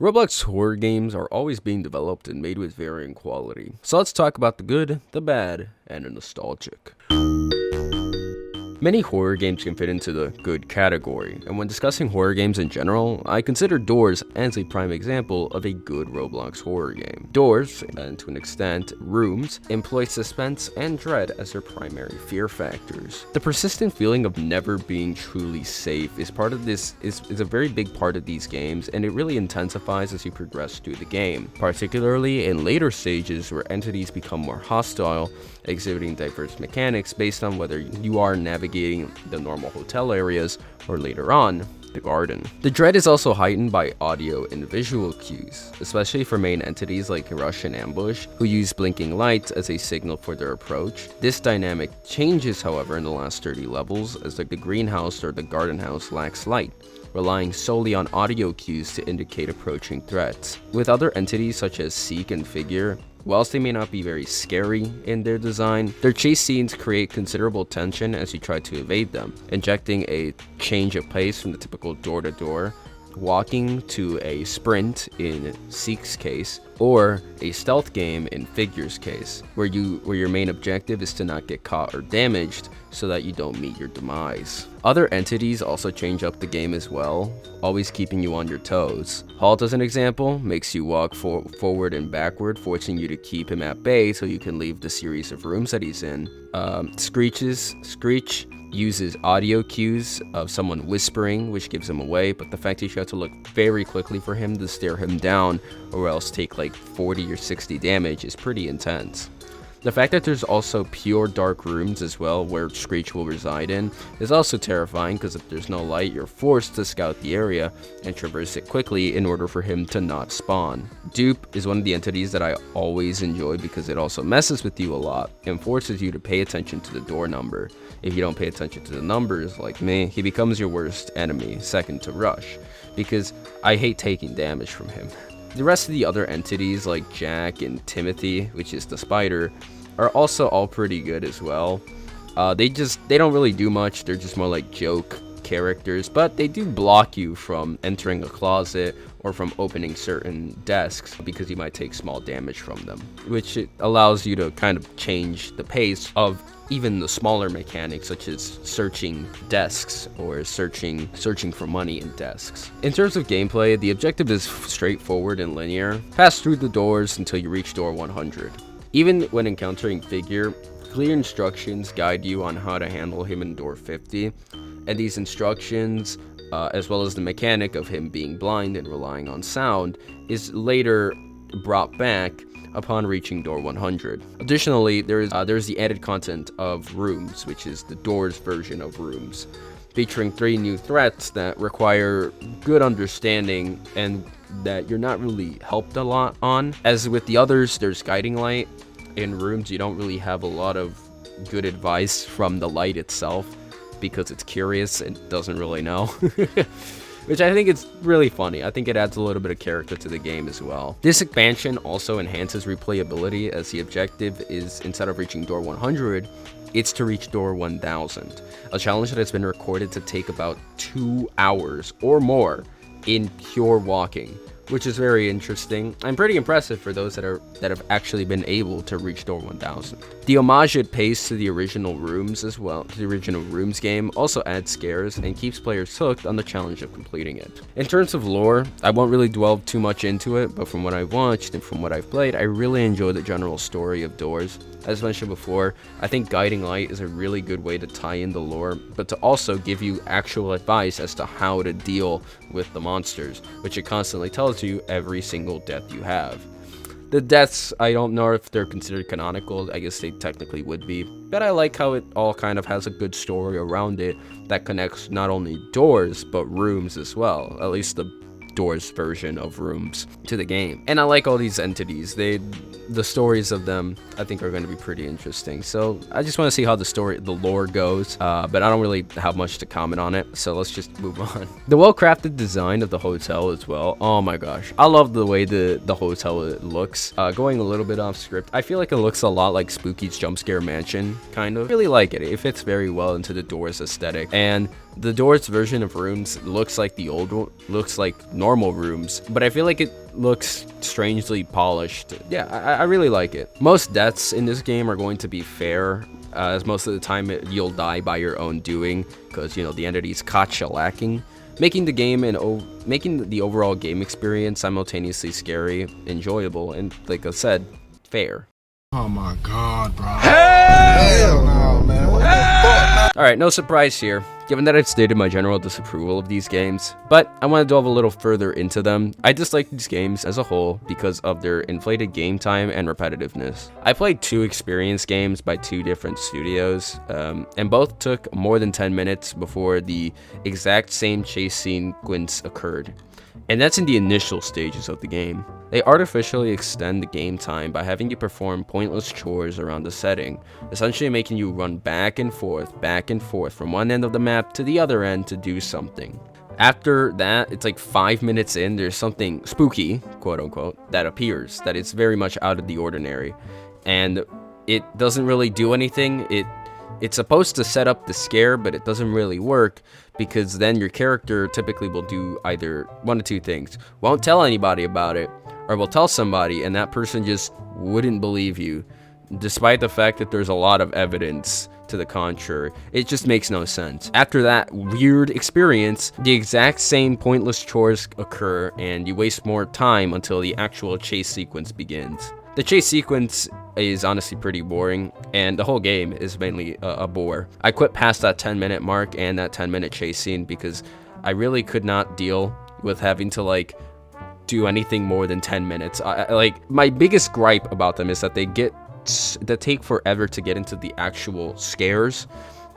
Roblox horror games are always being developed and made with varying quality. So let's talk about the good, the bad, and the nostalgic. Many horror games can fit into the good category, and when discussing horror games in general, I consider Doors as a prime example of a good Roblox horror game. Doors, and to an extent, Rooms, employ suspense and dread as their primary fear factors. The persistent feeling of never being truly safe is a very big part of these games, and it really intensifies as you progress through the game, particularly in later stages where entities become more hostile, exhibiting diverse mechanics based on whether you are navigating the normal hotel areas or later on, the garden. The dread is also heightened by audio and visual cues, especially for main entities like Rush and Ambush, who use blinking lights as a signal for their approach. This dynamic changes, however, in the last 30 levels, as the greenhouse or the garden house lacks light, relying solely on audio cues to indicate approaching threats. With other entities such as Seek and Figure, whilst they may not be very scary in their design, their chase scenes create considerable tension as you try to evade them, injecting a change of pace from the typical door-to-door walking to a sprint in Seek's case, or a stealth game in Figure's case, where your main objective is to not get caught or damaged so that you don't meet your demise. Other entities also change up the game as well, always keeping you on your toes. Halt, as an example, makes you walk forward and backward, forcing you to keep him at bay so you can leave the series of rooms that he's in. Screech uses audio cues of someone whispering, which gives him away, but the fact that you have to look very quickly for him to stare him down or else take like 40 or 60 damage is pretty intense. The fact that there's also pure dark rooms as well where Screech will reside in is also terrifying, because if there's no light, you're forced to scout the area and traverse it quickly in order for him to not spawn. Dupe is one of the entities that I always enjoy because it also messes with you a lot and forces you to pay attention to the door number. If you don't pay attention to the numbers, like me, he becomes your worst enemy, second to Rush, because I hate taking damage from him. The rest of the other entities like Jack and Timothy, which is the spider, are also all pretty good as well. They don't really do much, they're just more like joke characters, but they do block you from entering a closet or from opening certain desks because you might take small damage from them, which it allows you to kind of change the pace of even the smaller mechanics, such as searching desks or searching for money in desks. In terms of gameplay, the objective is straightforward and linear. Pass through the doors until you reach door 100. Even when encountering Figure, clear instructions guide you on how to handle him in door 50, and these instructions, as well as the mechanic of him being blind and relying on sound, is later brought back upon reaching door 100. Additionally, there's the added content of Rooms, which is the Doors version of Rooms, featuring 3 new threats that require good understanding and that you're not really helped a lot on. As with the others, there's Guiding Light. In Rooms, you don't really have a lot of good advice from the light itself because it's curious and doesn't really know. Which I think is really funny. I think it adds a little bit of character to the game as well. This expansion also enhances replayability, as the objective is, instead of reaching door 100, it's to reach door 1000. A challenge that has been recorded to take about 2 hours or more in pure walking, which is very interesting and pretty impressive for those that have actually been able to reach door 1000. The homage it pays to the original Rooms as well, to the original Rooms game, also adds scares and keeps players hooked on the challenge of completing it. In terms of lore, I won't really dwell too much into it, but from what I've watched and from what I've played, I really enjoy the general story of Doors. As mentioned before, I think Guiding Light is a really good way to tie in the lore, but to also give you actual advice as to how to deal with the monsters, which it constantly tells you every single death you have. The deaths, I don't know if they're considered canonical. I guess they technically would be, but I like how it all kind of has a good story around it that connects not only Doors but Rooms as well, at least the Doors version of Rooms to the game. And I like all these entities. The stories of them I think are going to be pretty interesting. So I just want to see how the lore goes, but I don't really have much to comment on it, so let's just move on. The well-crafted design of the hotel as well. Oh my gosh, I love the way the hotel looks. Going a little bit off script, I feel like it looks a lot like Spooky's Jump Scare Mansion, kind of. Really like it. It fits very well into the Doors aesthetic, and The Doors version of rooms looks like looks like normal rooms, but I feel like it looks strangely polished. Yeah, I really like it. Most deaths in this game are going to be fair, as most of the time you'll die by your own doing, because you know the entity's caught shellacking, making the game making the overall game experience simultaneously scary, enjoyable, and like I said, fair. Oh my god, bro. Hell no, man. What the fuck, man? Alright, no surprise here, given that I've stated my general disapproval of these games, but I want to delve a little further into them. I dislike these games as a whole because of their inflated game time and repetitiveness. I played 2 experience games by 2 different studios, and both took more than 10 minutes before the exact same chase sequence occurred. And that's in the initial stages of the game. They artificially extend the game time by having you perform pointless chores around the setting, essentially making you run back and forth from one end of the map to the other end to do something. After that, it's like 5 minutes in, there's something spooky, quote unquote, that appears, that it's very much out of the ordinary. And it doesn't really do anything. It's supposed to set up the scare, but it doesn't really work, because then your character typically will do either one of 2 things. Won't tell anybody about it, or will tell somebody and that person just wouldn't believe you, despite the fact that there's a lot of evidence to the contrary. It just makes no sense. After that weird experience, the exact same pointless chores occur and you waste more time until the actual chase sequence begins. The chase sequence is honestly pretty boring, and the whole game is mainly a bore. I quit past that 10-minute mark and that 10-minute chase scene because I really could not deal with having to like do anything more than 10 minutes. Like, my biggest gripe about them is that they take forever to get into the actual scares.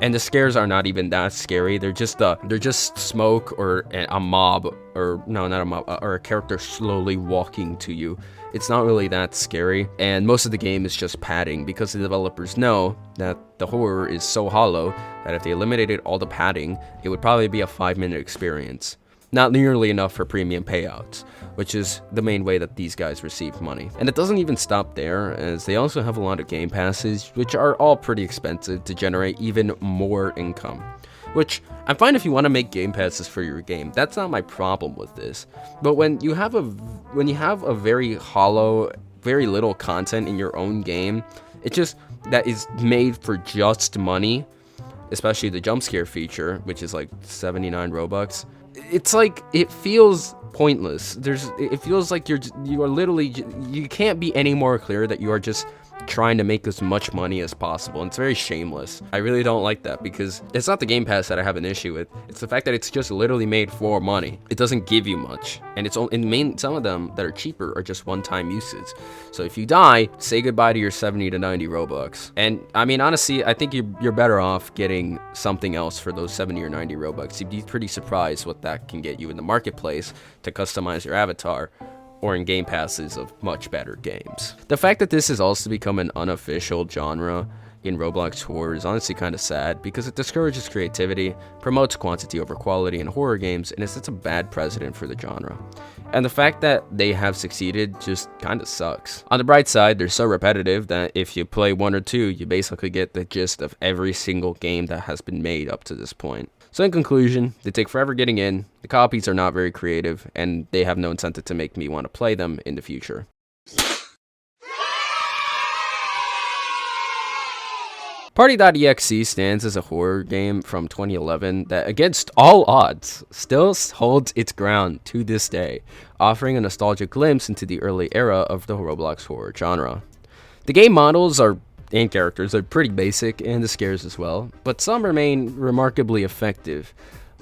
And the scares are not even that scary. They're just smoke or a mob, or no, not a mob, or a character slowly walking to you. It's not really that scary, and most of the game is just padding, because the developers know that the horror is so hollow that if they eliminated all the padding, it would probably be a 5-minute experience. Not nearly enough for premium payouts, which is the main way that these guys receive money. And it doesn't even stop there, as they also have a lot of game passes, which are all pretty expensive to generate even more income. Which, I'm fine if you want to make game passes for your game. That's not my problem with this. But when you have a very hollow, very little content in your own game, that is made for just money, especially the jump scare feature, which is like 79 Robux. It's like, it feels pointless. It feels like you are literally, you can't be any more clear that you are just trying to make as much money as possible, and it's very shameless. I really don't like that, because it's not the game pass that I have an issue with, it's the fact that it's just literally made for money. It doesn't give you much, and some of them that are cheaper are just one-time usage. So if you die, say goodbye to your 70 to 90 Robux. And I mean, honestly, I think you're better off getting something else for those 70 or 90 Robux. You'd be pretty surprised what that can get you in the marketplace to customize your avatar, or in game passes of much better games. The fact that this has also become an unofficial genre in Roblox horror is honestly kind of sad, because it discourages creativity, promotes quantity over quality in horror games, and it sets a bad precedent for the genre. And the fact that they have succeeded just kind of sucks. On the bright side, they're so repetitive that if you play 1 or 2, you basically get the gist of every single game that has been made up to this point. So in conclusion, they take forever getting in, the copies are not very creative, and they have no incentive to make me want to play them in the future. Party.exe stands as a horror game from 2011 that, against all odds, still holds its ground to this day, offering a nostalgic glimpse into the early era of the Roblox horror genre. The game models and characters are pretty basic, and the scares as well, but some remain remarkably effective,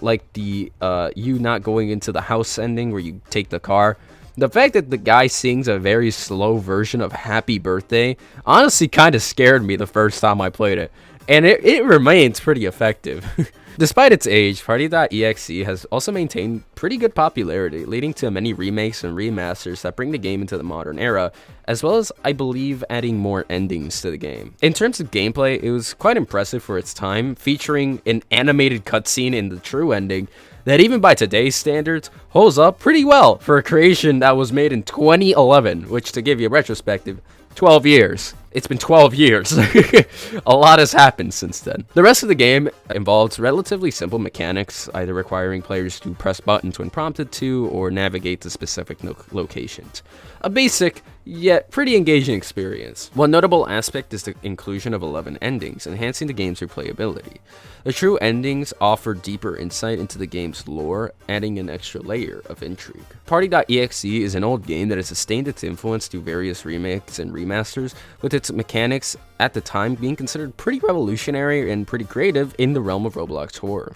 like the you not going into the house ending where you take the car. The fact that the guy sings a very slow version of Happy Birthday honestly kind of scared me the first time I played it, and it remains pretty effective. Despite its age, Party.exe has also maintained pretty good popularity, leading to many remakes and remasters that bring the game into the modern era, as well as, I believe, adding more endings to the game. In terms of gameplay, it was quite impressive for its time, featuring an animated cutscene in the true ending that, even by today's standards, holds up pretty well for a creation that was made in 2011, which, to give you a retrospective, 12 years. It's been 12 years. A lot has happened since then. The rest of the game involves relatively simple mechanics, either requiring players to press buttons when prompted to or navigate to specific locations. A basic, yet pretty engaging experience. One notable aspect is the inclusion of 11 endings, enhancing the game's replayability. The true endings offer deeper insight into the game's lore, adding an extra layer of intrigue. Party.exe is an old game that has sustained its influence through various remakes and remasters, with its mechanics at the time being considered pretty revolutionary and pretty creative in the realm of Roblox horror.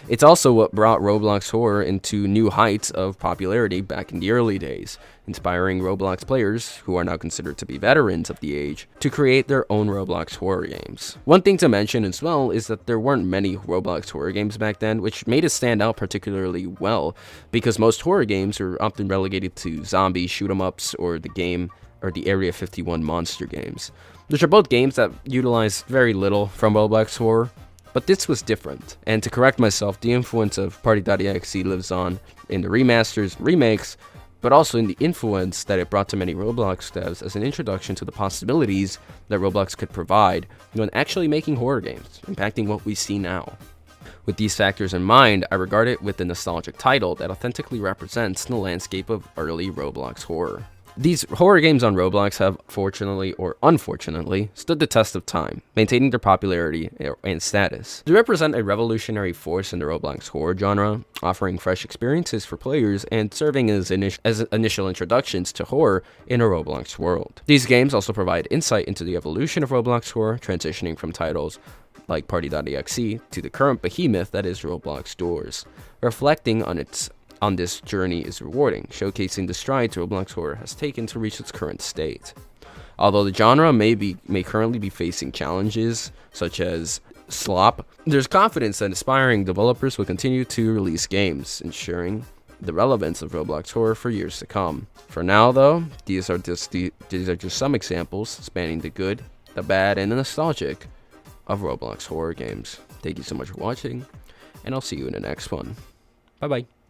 It's also what brought Roblox horror into new heights of popularity back in the early days, inspiring Roblox players, who are now considered to be veterans of the age, to create their own Roblox horror games. One thing to mention as well is that there weren't many Roblox horror games back then, which made it stand out particularly well, because most horror games are often relegated to zombie shoot-'em-ups or the Area 51 monster games, which are both games that utilize very little from Roblox horror. But this was different, and to correct myself, the influence of Party.exe lives on in the remasters, remakes, but also in the influence that it brought to many Roblox devs as an introduction to the possibilities that Roblox could provide when actually making horror games, impacting what we see now. With these factors in mind, I regard it with a nostalgic title that authentically represents the landscape of early Roblox horror. These horror games on Roblox have, fortunately or unfortunately, stood the test of time, maintaining their popularity and status. They represent a revolutionary force in the Roblox horror genre, offering fresh experiences for players and serving as initial introductions to horror in a Roblox world. These games also provide insight into the evolution of Roblox horror, transitioning from titles like Party.exe to the current behemoth that is Roblox Doors. Reflecting on this journey is rewarding, showcasing the strides Roblox horror has taken to reach its current state. Although the genre may currently be facing challenges such as slop, there's confidence that aspiring developers will continue to release games, ensuring the relevance of Roblox horror for years to come. For now, though, these are just some examples spanning the good, the bad, and the nostalgic of Roblox horror games. Thank you so much for watching, and I'll see you in the next one. Bye bye.